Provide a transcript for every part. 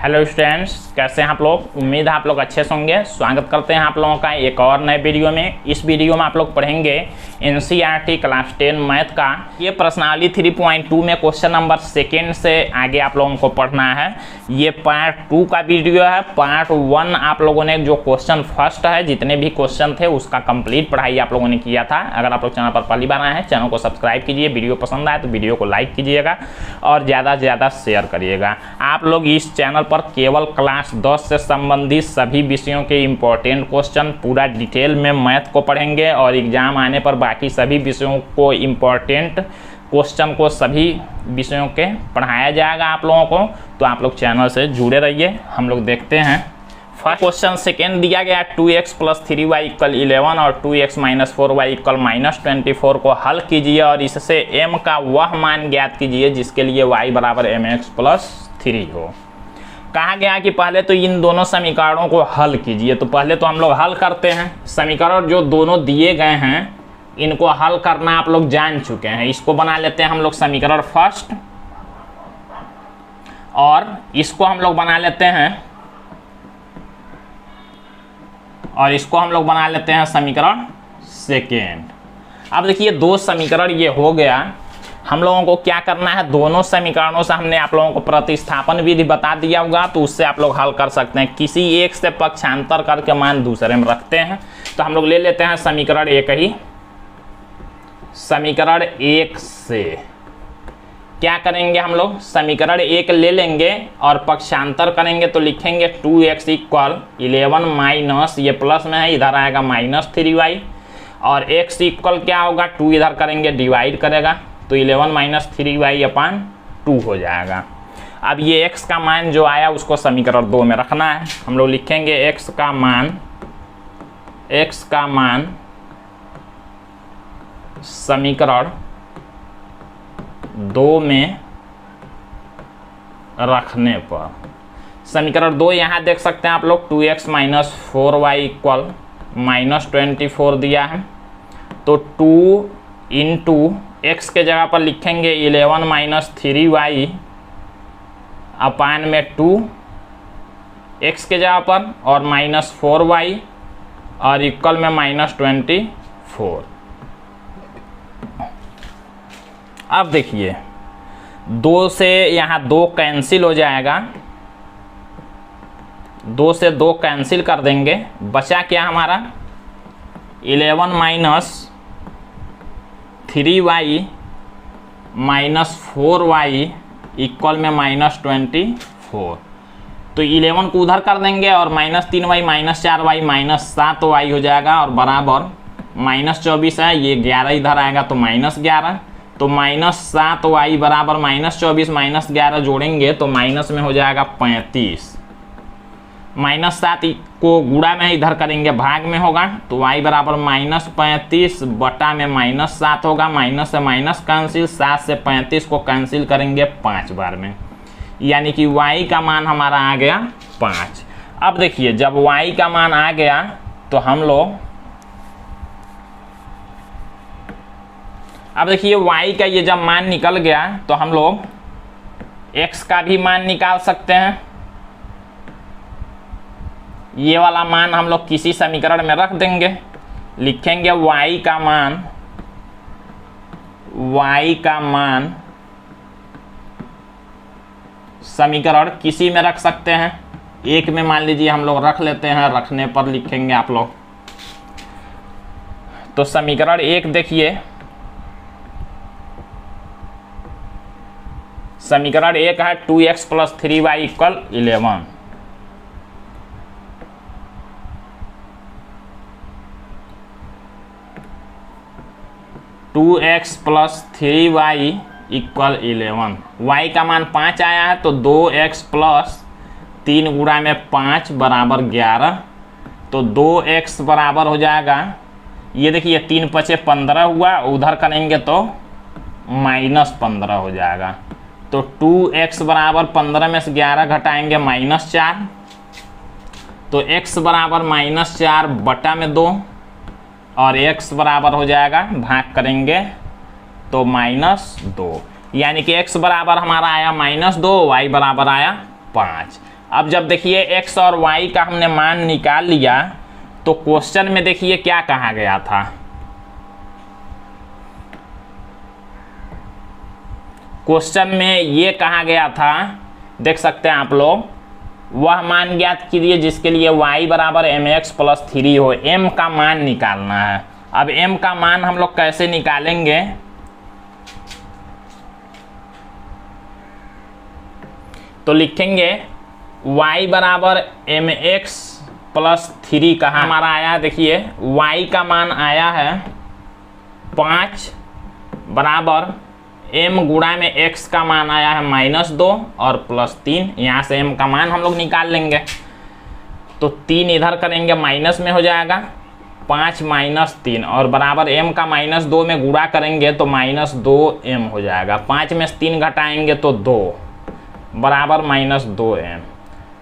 Hello students, कैसे हैं आप लोग। उम्मीद है आप लोग अच्छे से होंगे। स्वागत करते हैं आप लोगों का एक और नए वीडियो में। इस वीडियो में आप लोग पढ़ेंगे एनसीईआरटी क्लास 10 मैथ का ये प्रश्नावली 3.2 में क्वेश्चन नंबर 2 से आगे आप लोगों को पढ़ना है। ये पार्ट 2 का वीडियो है। पार्ट 1 आप लोगों ने जो क्वेश्चन फर्स्ट है, जितने भी क्वेश्चन थे उसका कंप्लीट पढ़ाई आप लोगों ने किया था। अगर आप लोग चैनल पर पहली बार आए हैं, चैनल को सब्सक्राइब कीजिए। वीडियो पसंद आए तो वीडियो को लाइक कीजिएगा और ज़्यादा से ज़्यादा शेयर करिएगा। आप लोग इस चैनल पर केवल क्लास 10 से संबंधित सभी विषयों के इम्पोर्टेंट क्वेश्चन पूरा डिटेल में मैथ को पढ़ेंगे और एग्जाम आने पर बाकी सभी विषयों को इम्पोर्टेंट क्वेश्चन को सभी विषयों के पढ़ाया जाएगा आप लोगों को। तो आप लोग चैनल से जुड़े रहिए। हम लोग देखते हैं फर्स्ट क्वेश्चन सेकेंड दिया गया 2x + 3y = 11 और 2x - 4y = -24 को हल कीजिए और इससे m का वह मान ज्ञात कीजिए जिसके लिए y = mx + 3 हो। कहा गया कि पहले तो इन दोनों समीकरणों को हल कीजिए। तो पहले तो हम लोग हल करते हैं। समीकरण जो दोनों दिए गए हैं इनको हल करना आप लोग जान चुके हैं। इसको बना लेते हैं हम लोग समीकरण फर्स्ट और इसको हम लोग बना लेते हैं समीकरण सेकेंड। अब देखिए दो समीकरण ये हो गया। हम लोगों को क्या करना है, दोनों समीकरणों से हमने आप लोगों को प्रतिस्थापन विधि बता दिया होगा, तो उससे आप लोग हल कर सकते हैं। किसी एक से पक्षांतर करके मान दूसरे में रखते हैं। तो हम लोग ले लेते हैं समीकरण एक ही। समीकरण एक से क्या करेंगे, हम लोग समीकरण एक ले लेंगे और पक्षांतर करेंगे तो लिखेंगे 2x = 11 - ये प्लस में है, इधर आएगा -3y और x = क्या होगा, 2 इधर करेंगे डिवाइड करेगा तो 11 - 3y/2 हो जाएगा। अब ये x का मान जो आया उसको समीकरण 2 में रखना है। हम लोग लिखेंगे x का मान समीकरण 2 में रखने पर समीकरण 2 यहाँ देख सकते हैं आप लोग 2x - 4y = -24 दिया है। तो 2 × x के जगह पर लिखेंगे 11 - 3y/2 x के जगह पर और -4y और इक्वल में -24। अब देखिए 2 से यहाँ 2 कैंसिल हो जाएगा, 2 से 2 कैंसिल कर देंगे। बचा क्या हमारा 11 - 3y - 4y इक्वल में -24। तो 11 को उधर कर देंगे और -3y -4y -7y हो जाएगा और बराबर -24 है, ये 11 इधर आएगा तो -11। तो -7y बराबर -24 -11 जोड़ेंगे तो माइनस में हो जाएगा 35। -7 को गुणा में इधर करेंगे भाग में होगा तो y बराबर -35 बटा में -7 होगा। माइनस से माइनस कैंसिल, 7 से 35 को कैंसिल करेंगे 5 बार में, यानी कि y का मान हमारा आ गया 5। अब देखिए जब y का मान आ गया तो हम लोग अब देखिए y का ये जब मान निकल गया तो हम लोग x का भी मान निकाल सकते हैं। ये वाला मान हम लोग किसी समीकरण में रख देंगे। लिखेंगे y का मान समीकरण किसी में रख सकते हैं। एक में मान लीजिए हम लोग रख लेते हैं, रखने पर लिखेंगे आप लोग। तो समीकरण एक देखिए, समीकरण एक है 2x + 3y = 11। y का मान 5 आया है तो 2x + 3 गुणा में 5 बराबर 11। तो 2x बराबर हो जाएगा, ये देखिए 3 × 5 = 15 हुआ, उधर करेंगे तो -15 हो जाएगा। तो 2x बराबर 15 में से 11 घटाएंगे -4, तो x बराबर -4 बटा में 2 और x बराबर हो जाएगा, भाग करेंगे तो -2। यानी कि x बराबर हमारा आया -2, y बराबर आया 5। अब जब देखिए x और y का हमने मान निकाल लिया तो क्वेश्चन में देखिए क्या कहा गया था, क्वेश्चन में ये कहा गया था, देख सकते हैं आप लोग, वह मान ज्ञात कीजिए जिसके लिए y बराबर mx प्लस 3 हो। m का मान निकालना है। अब m का मान हम लोग कैसे निकालेंगे, तो लिखेंगे y बराबर mx प्लस 3 कहाँ हमारा आया है, देखिए y का मान आया है 5 बराबर m गुणा में x का मान आया है -2 और +3। यहाँ से m का मान हम लोग निकाल लेंगे, तो 3 इधर करेंगे माइनस में हो जाएगा 5 - 3 और बराबर m का -2 में गुणा करेंगे तो -2m हो जाएगा। 5 में से 3 घटाएंगे तो 2 बराबर -2m।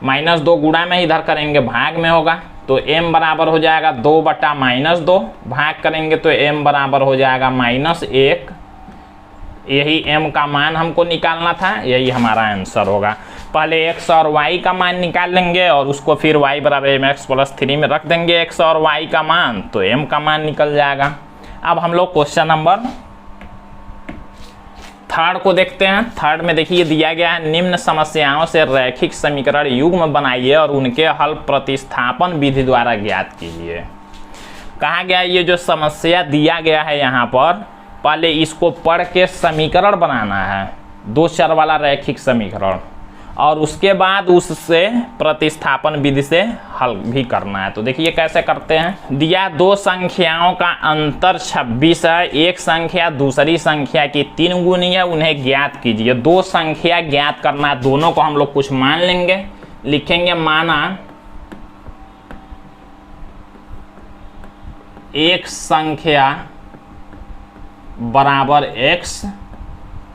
-2 गुणा में इधर करेंगे भाग में होगा तो m बराबर हो जाएगा 2 बटा -2, भाग करेंगे तो m बराबर हो जाएगा -1। यही m का मान हमको निकालना था, यही हमारा आंसर होगा। पहले x और y का मान निकाल लेंगे और उसको फिर y बराबर mx प्लस 3 में रख देंगे x और y का मान, तो m का मान निकल जाएगा। अब हम लोग क्वेश्चन नंबर 3 को देखते हैं। 3 में देखिए दिया गया है, निम्न समस्याओं से रैखिक समीकरण युग्म बनाइए और उनके हल प्रतिस्थापन विधि द्वारा ज्ञात कीजिए। कहा गया ये जो समस्या दिया गया है यहाँ पर, पहले इसको पढ़ के समीकरण बनाना है, 2 चर वाला रैखिक समीकरण, और उसके बाद उससे प्रतिस्थापन विधि से हल भी करना है। तो देखिए कैसे करते हैं। दिया 2 संख्याओं का अंतर 26 है, एक संख्या दूसरी संख्या की 3 गुनी है, उन्हें ज्ञात कीजिए। 2 संख्या ज्ञात करना है, दोनों को हम लोग कुछ मान लेंगे, लिखेंगे माना एक संख्या बराबर x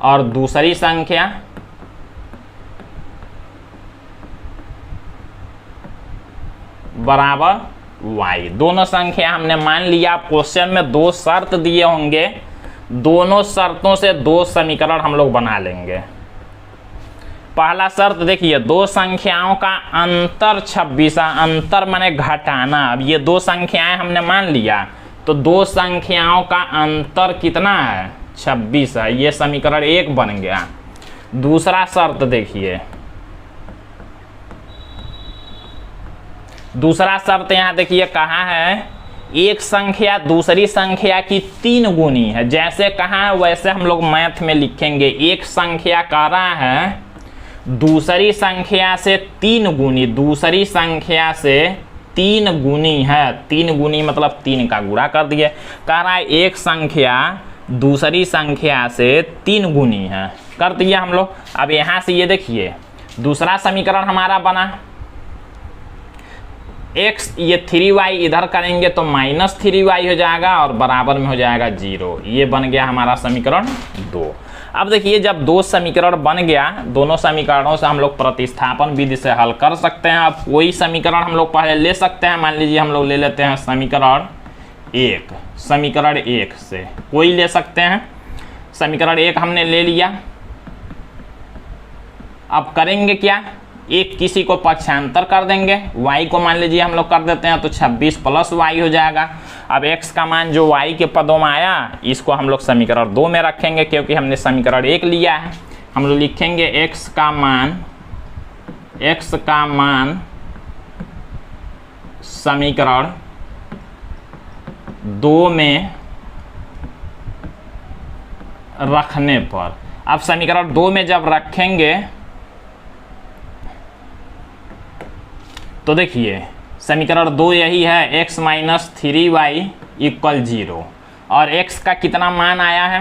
और दूसरी संख्या बराबर y। दोनों संख्या हमने मान लिया। क्वेश्चन में 2 शर्त दिए होंगे, दोनों शर्तों से 2 समीकरण हम लोग बना लेंगे। पहला शर्त देखिए, 2 संख्याओं का अंतर 26 है, अंतर माने घटाना। अब ये 2 संख्याएं हमने मान लिया तो 2 संख्याओं का अंतर कितना है, 26 है, ये समीकरण 1 बन गया। दूसरा शर्त देखिए, दूसरा शर्त यहाँ देखिए कहा है एक संख्या दूसरी संख्या की 3 गुनी है। जैसे कहा है वैसे हम लोग मैथ में लिखेंगे। एक संख्या कह रहा है दूसरी संख्या से 3 गुनी, दूसरी संख्या से 3 गुनी है, 3 गुनी मतलब 3 का गुणा कर दिए। कह रहा है एक संख्या दूसरी संख्या से 3 गुनी है, कर दिए हम लोग। अब यहाँ से ये देखिए दूसरा समीकरण हमारा बना, x ये 3y इधर करेंगे तो -3y हो जाएगा और बराबर में हो जाएगा 0। ये बन गया हमारा समीकरण 2। अब देखिए जब 2 समीकरण बन गया, दोनों समीकरणों से हम लोग प्रतिस्थापन विधि से हल कर सकते हैं। अब कोई समीकरण हम लोग पहले ले सकते हैं, मान लीजिए हम लोग ले लेते हैं समीकरण 1। समीकरण 1 से कोई ले सकते हैं, समीकरण 1 हमने ले लिया। अब करेंगे क्या, एक किसी को पक्षांतर कर देंगे, y को मान लीजिए हम लोग कर देते हैं तो 26 + y हो जाएगा। अब x का मान जो y के पदों में आया इसको हम लोग समीकरण 2 में रखेंगे, क्योंकि हमने समीकरण 1 लिया है। हम लोग लिखेंगे x का मान समीकरण 2 में रखने पर। अब समीकरण 2 में जब रखेंगे तो देखिए समीकरण 2 यही है, x - 3y = 0। और x का कितना मान आया है,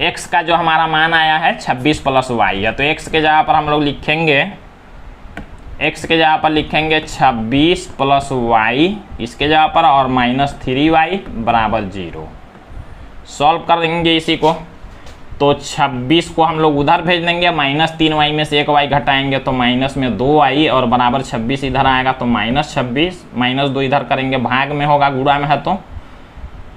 x का जो हमारा मान आया है 26 + y है। तो x के जगह पर हम लोग लिखेंगे, x के जगह पर लिखेंगे 26 + y इसके जगह पर, और -3y = 0। सॉल्व कर देंगे इसी को, तो 26 को हम लोग उधर भेज देंगे, -3y में से 1y घटाएंगे तो माइनस में 2y और बराबर 26 इधर आएगा तो -26, -2 इधर करेंगे भाग में होगा, गुणा में है तो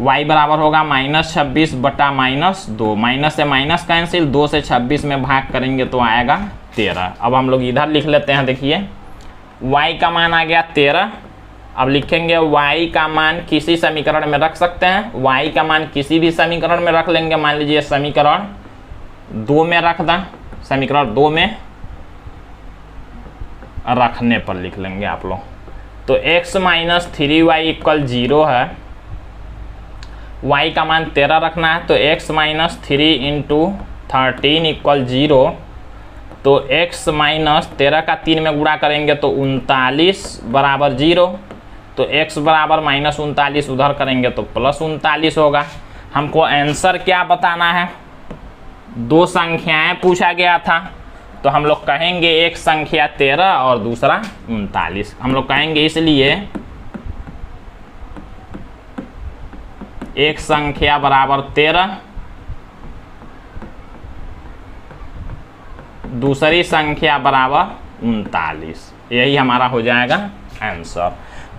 y बराबर होगा -26 बटा -2। माइनस से माइनस कैंसिल, 2 से 26 में भाग करेंगे तो आएगा 13। अब हम लोग इधर लिख लेते हैं, देखिए y का मान आ गया 13। अब लिखेंगे y का मान किसी समीकरण में रख सकते हैं, y का मान किसी भी समीकरण में रख लेंगे। मान लीजिए समीकरण 2 में रख दें, समीकरण 2 में रखने पर लिख लेंगे आप लोग। तो x माइनस 3y इक्वल 0 है, y का मान 13 रखना है, तो x माइनस 3 इंटू 13 इक्वल 0। तो x माइनस 13 का 3 में गुणा करेंगे तो 39 बराबर 0। तो x बराबर माइनस 39 उधर करेंगे तो प्लस 39 होगा। हमको आंसर क्या बताना है, 2 संख्याएं पूछा गया था, तो हम लोग कहेंगे एक संख्या 13 और दूसरा 39। हम लोग कहेंगे इसलिए एक संख्या बराबर 13, दूसरी संख्या बराबर 39। यही हमारा हो जाएगा आंसर।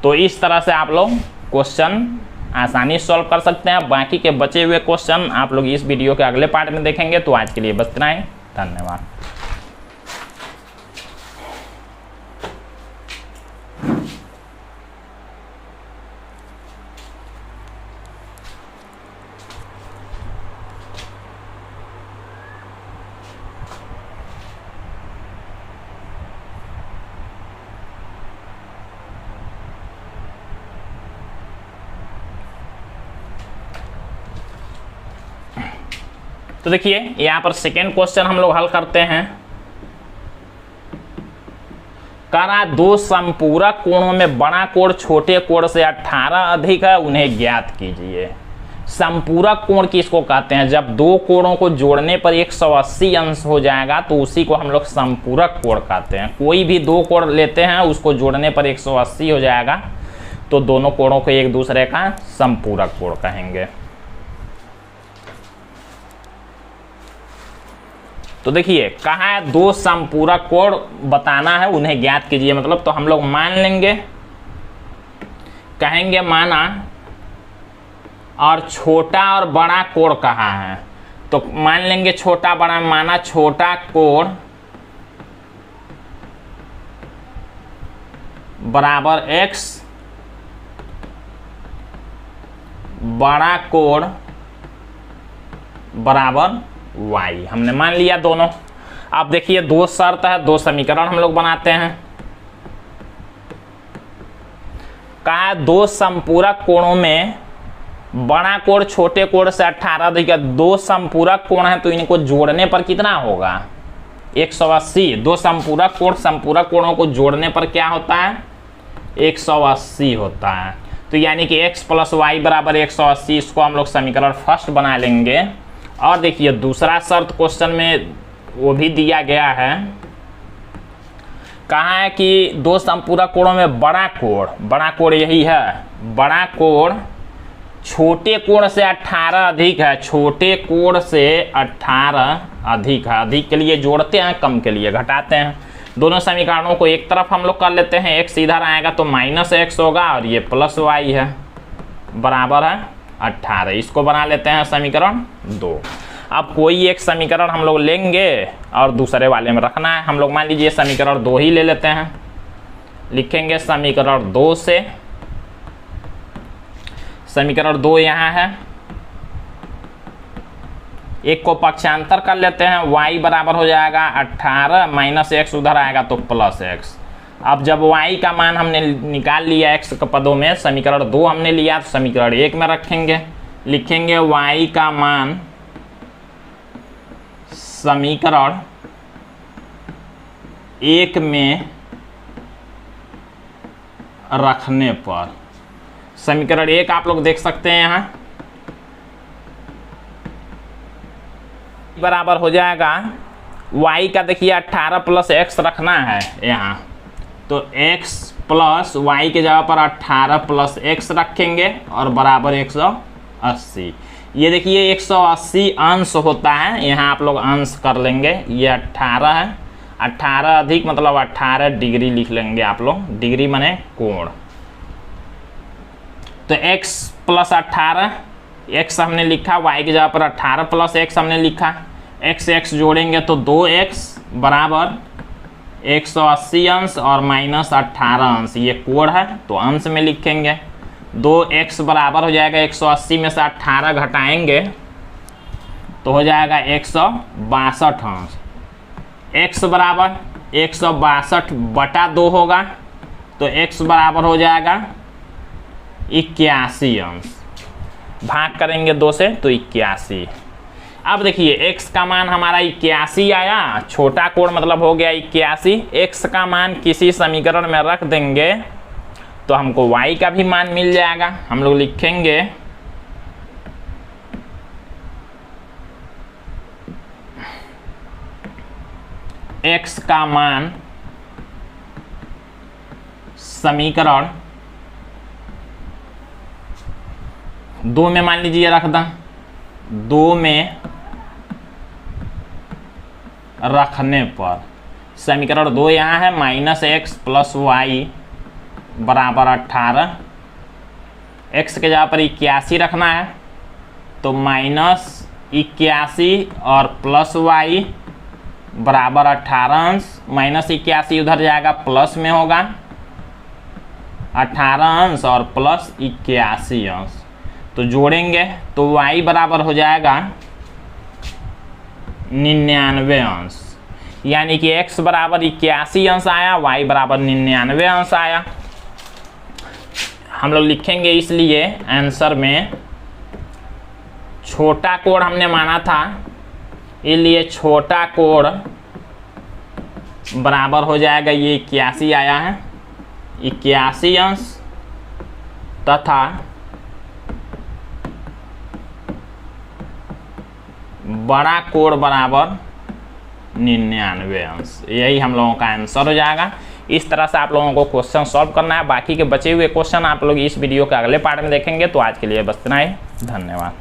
तो इस तरह से आप लोग क्वेश्चन आसानी से सॉल्व कर सकते हैं। बाकी के बचे हुए क्वेश्चन आप लोग इस वीडियो के अगले पार्ट में देखेंगे। तो आज के लिए बस इतना ही, धन्यवाद। तो देखिए यहाँ पर सेकेंड क्वेश्चन हम लोग हल करते हैं। कह रहा 2 समपूरक कोणों में बड़ा कोण छोटे कोण से 18 अधिक है, उन्हें ज्ञात कीजिए। समपूरक कोण किसको कहते हैं, जब 2 कोणों को जोड़ने पर 180 अंश हो जाएगा तो उसी को हम लोग समपूरक कोण कहते हैं। कोई भी 2 कोण लेते हैं, उसको जोड़ने पर 180 हो जाएगा तो दोनों कोणों को एक दूसरे का समपूरक कोण कहेंगे। तो देखिए कहा है 2 समपूरक कोण बताना है, उन्हें ज्ञात कीजिए। मतलब तो हम लोग मान लेंगे, कहेंगे माना, और छोटा और बड़ा कोण कहाँ है, तो मान लेंगे छोटा बड़ा। माना छोटा कोण बराबर x, बड़ा कोण बराबर y। हमने मान लिया दोनों। अब देखिए 2 शर्त है, 2 समीकरण हम लोग बनाते हैं। कहा 2 समपूरक कोणों में बड़ा कोण छोटे कोण से 18 अधिक है। 2 समपूरक कोण है तो इनको जोड़ने पर कितना होगा, 180। 2 समपूरक कोणों को जोड़ने पर क्या होता है, 180 होता है। तो यानी कि x प्लस वाई बराबर 180। इसको हम लोग समीकरण फर्स्ट बना लेंगे। और देखिए दूसरा शर्त क्वेश्चन में वो भी दिया गया है। कहा है कि 2 समपूरक कोणों में बड़ा कोण यही है, बड़ा कोण छोटे कोण से 18 अधिक है। छोटे कोण से 18 अधिक है। अधिक के लिए जोड़ते हैं, कम के लिए घटाते हैं। दोनों समीकरणों को एक तरफ हम लोग कर लेते हैं। x इधर आएगा तो माइनस x होगा और ये प्लस y है, बराबर है 18। इसको बना लेते हैं समीकरण 2। अब कोई एक समीकरण हम लोग लेंगे और दूसरे वाले में रखना है। हम लोग मान लीजिए समीकरण 2 ही ले लेते हैं। लिखेंगे समीकरण 2 से, समीकरण 2 यहाँ है, एक को पक्षांतर कर लेते हैं। y बराबर हो जाएगा 18 माइनस x, उधर आएगा तो प्लस x। अब जब y का मान हमने निकाल लिया x के पदों में, समीकरण 2 हमने लिया, तो समीकरण 1 में रखेंगे। लिखेंगे y का मान समीकरण 1 में रखने पर, समीकरण 1 आप लोग देख सकते हैं यहाँ बराबर हो जाएगा y का, देखिए 18 प्लस x रखना है यहाँ, तो x प्लस y के जगह पर 18 प्लस x रखेंगे और बराबर 180। ये देखिए 180 अंश होता है, यहाँ आप लोग अंश कर लेंगे। ये 18 है, 18 अधिक मतलब 18 डिग्री लिख लेंगे आप लोग। डिग्री माने कोण। तो x प्लस 18, x हमने लिखा, y की जगह पर 18 प्लस x हमने लिखा। एक्स एक्स जोड़ेंगे तो 2x बराबर 180 अंश और माइनस 18 अंश, ये कोण है तो अंश में लिखेंगे। 2x बराबर हो जाएगा 180 में से 18 घटाएंगे तो हो जाएगा 162 अंश। x बराबर 162 बटा 2 होगा तो x बराबर हो जाएगा 81 अंश। भाग करेंगे 2 से तो 81। अब देखिए x का मान हमारा 81 आया, छोटा कोण मतलब हो गया 81। x का मान किसी समीकरण में रख देंगे तो हमको y का भी मान मिल जाएगा। हम लोग लिखेंगे x का मान समीकरण 2 में मान लीजिए रख दें, 2 में रखने पर समीकरण 2 यहाँ है -x + y बराबर 18। x के जगह पर 81 रखना है तो -81 और प्लस y बराबर 18 अंश। -81 उधर जाएगा प्लस में होगा 18 अंश और प्लस 81 अंश, तो जोड़ेंगे तो y बराबर हो जाएगा 99 अंश। यानी कि x बराबर 81 अंश आया, y बराबर 99 अंश आया। हम लोग लिखेंगे इसलिए आंसर में छोटा कोण हमने माना था, इसलिए छोटा कोण बराबर हो जाएगा, ये 81 आया है, 81 अंश तथा बड़ा कोण बराबर 99 अंश। यही हम लोगों का आंसर हो जाएगा। इस तरह से आप लोगों को क्वेश्चन सॉल्व करना है। बाकी के बचे हुए क्वेश्चन आप लोग इस वीडियो के अगले पार्ट में देखेंगे। तो आज के लिए बस इतना ही, धन्यवाद।